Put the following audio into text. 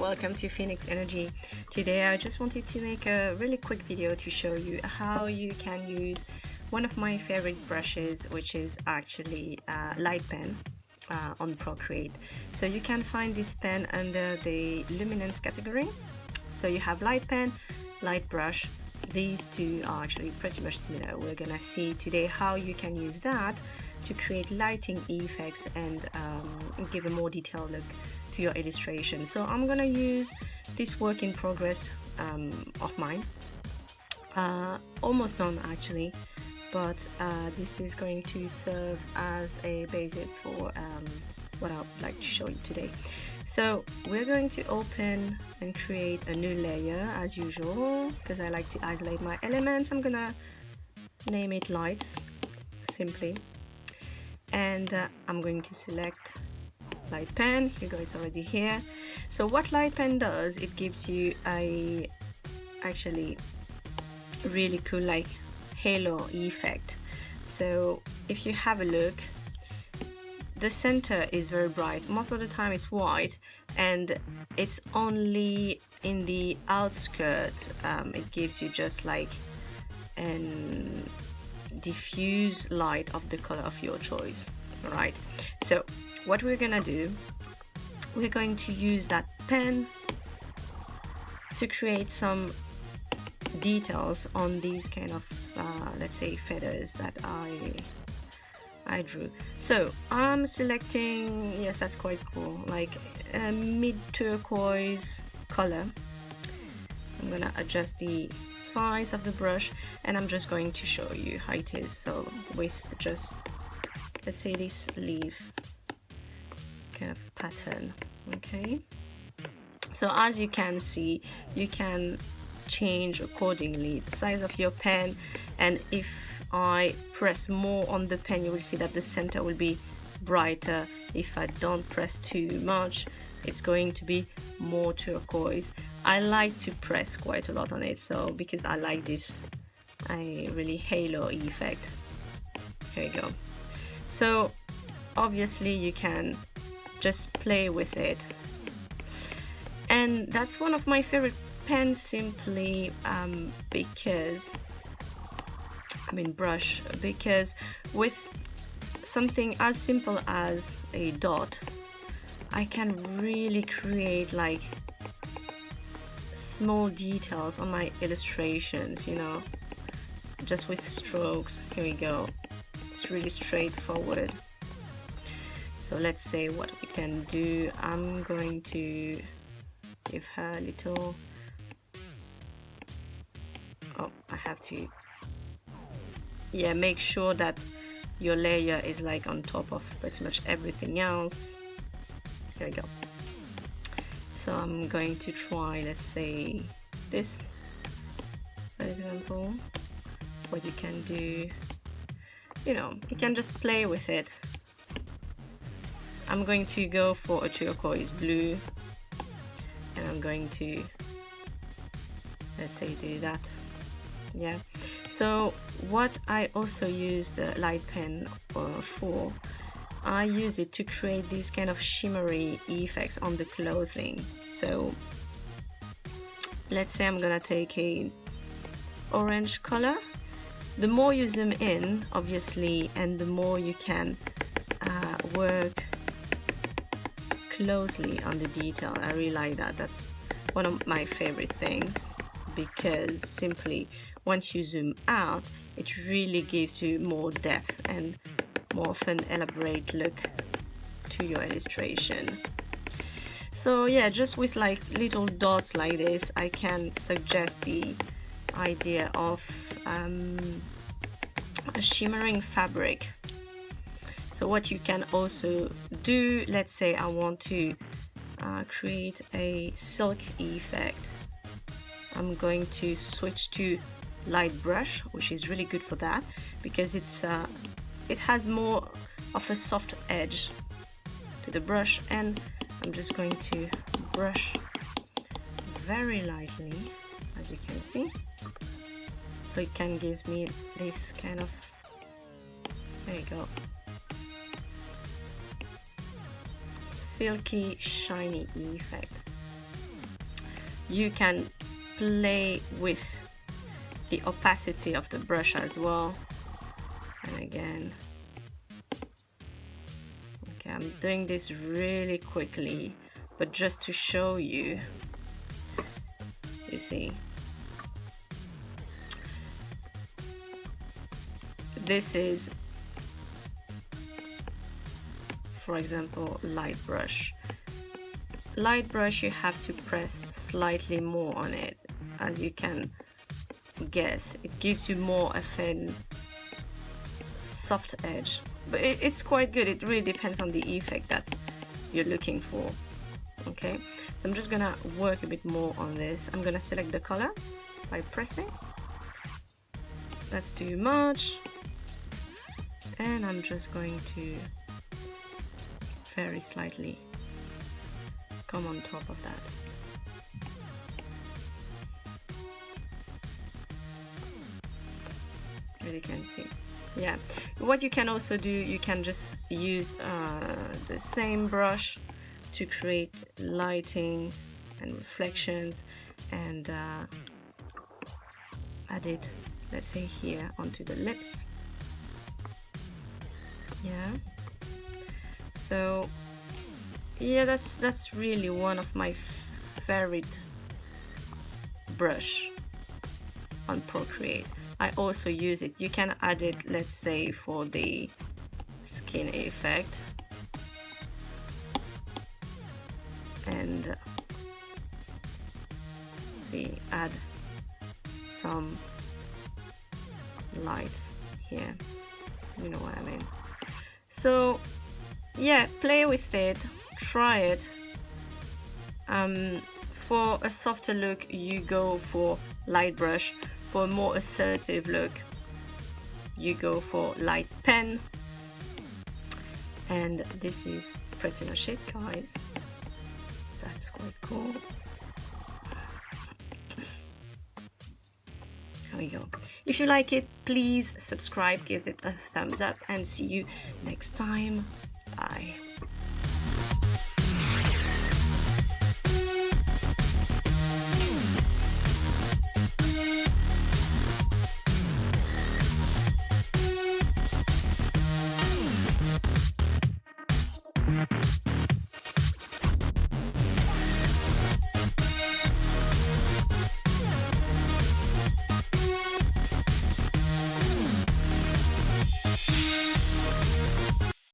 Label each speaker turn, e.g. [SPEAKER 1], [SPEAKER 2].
[SPEAKER 1] welcome to Phoenixenergy. Today I just wanted to make a really quick video to show you how you can use one of my favorite brushes, which is actually Lightpen on Procreate. So you can find this pen under the luminance category. So you have Lightpen, Lightbrush. These two are actually pretty much similar. We're gonna see today how you can use that to create lighting effects and give a more detailed look to your illustration. So I'm gonna use this work in progress of mine, almost done actually, but this is going to serve as a basis for what I'd like to show you today. So we're going to open and create a new layer as usual, because I like to isolate my elements. I'm gonna name it lights simply, and I'm going to select Lightpen. Here you go, it's already here. So what Lightpen does, it gives you a actually really cool like halo effect. So if you have a look, the center is very bright. Most of the time it's white, and it's only in the outskirts it gives you just like an diffuse light of the color of your choice. All right, so what we're gonna do, we're going to use that pen to create some details on these kind of let's say feathers that I drew. So I'm selecting, yes, that's quite cool, like a mid turquoise color. I'm gonna adjust the size of the brush, and I'm just going to show you how it is. So with just, let's say, this leaf kind of pattern. Okay, so as you can see, you can change accordingly the size of your pen, and if I press more on the pen, you will see that the center will be brighter. If I don't press too much, it's going to be more turquoise. I like to press quite a lot on it, so because I like this really halo effect. Here we go. So obviously you can just play with it, and that's one of my favorite pens, simply because brush, because with something as simple as a dot, I can really create like small details on my illustrations, you know, just with strokes. Here we go, it's really straightforward. So let's say what we can do, I'm going to give her a little, oh, I have to, yeah, make sure that your layer is like on top of pretty much everything else. Here we go. So I'm going to try, let's say, this, for example. What you can do, you know, you can just play with it. I'm going to go for a turquoise blue, and I'm going to, let's say, do that. Yeah. So what I also use the Lightpen for, I use it to create these kind of shimmery effects on the clothing. So let's say I'm gonna take a orange color. The more you zoom in, obviously, and the more you can work closely on the detail. I really like that. That's one of my favorite things, because simply once you zoom out, it really gives you more depth and more of an elaborate look to your illustration. So yeah, just with like little dots like this, I can suggest the idea of a shimmering fabric. So what you can also do, let's say I want to create a silk effect, I'm going to switch to Lightbrush, which is really good for that, because it has more of a soft edge to the brush, and I'm just going to brush very lightly, as you can see, so it can give me this kind of, there you go, silky shiny effect. you can play with the opacity of the brush as well. And again, okay, I'm doing this really quickly, but just to show you, you see, this is, for example, Lightbrush. Lightbrush, you have to press slightly more on it, as you can guess. It gives you more of a soft edge, but it's quite good. It really depends on the effect that you're looking for. Okay, so I'm just gonna work a bit more on this. I'm gonna select the color by pressing. That's too much, and I'm just going to very slightly come on top of that. As you can see, yeah. What you can also do, you can just use the same brush to create lighting and reflections, and add it, let's say here, onto the lips. Yeah. So yeah, that's really one of my favorite brush on Procreate. I also use it. You can add it, let's say, for the skin effect, and see, add some lights here, you know what I mean. So yeah, play with it, try it. For a softer look, you go for Lightbrush. For a more assertive look, you go for Lightpen. And this is pretty much it, guys. That's quite cool. There we go. If you like it, please subscribe, give it a thumbs up, and see you next time.